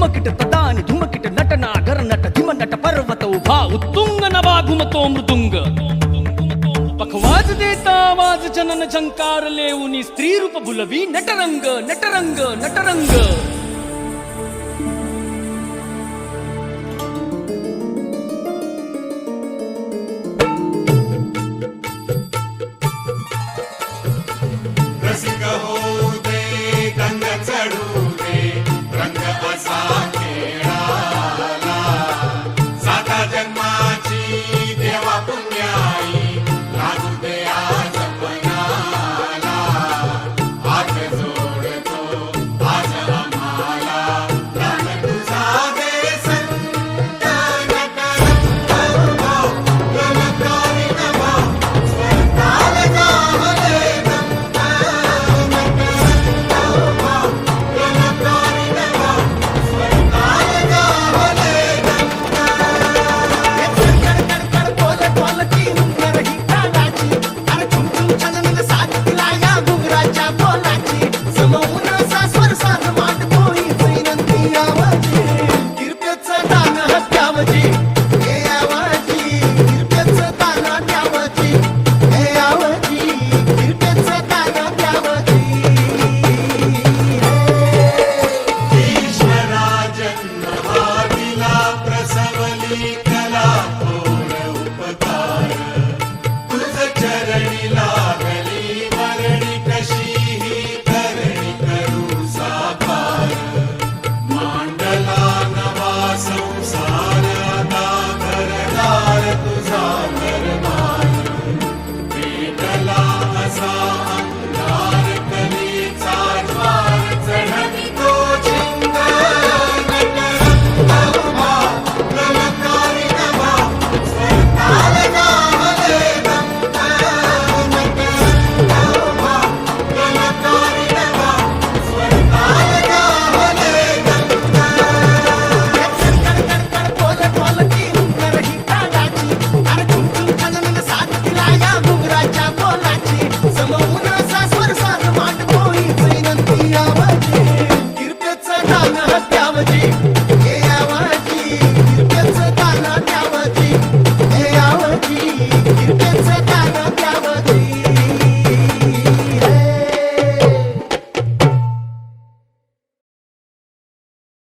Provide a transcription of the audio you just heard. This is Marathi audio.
धुमकिट तदानी धुमकिट नटना घर नट धिम नट पर्वत उभा उत्तुंग नभा घुमतो मृदुंग पखवाज देता आवाज जनन झंकार लेऊनी स्त्री रूप भुलवी नटरंग नटरंग नटरंग रसिक होऊ दे गंग चढू दे रंग असा खेळाला साता जन्माची देवा पुण्याई लागू दे आज पणाला हात जोडतो आज आम्हाला प्राण तुझा दे संत नटरंगा गणकारी नभा स्वताल जाहले किरपेचं गाणं हत्यावजी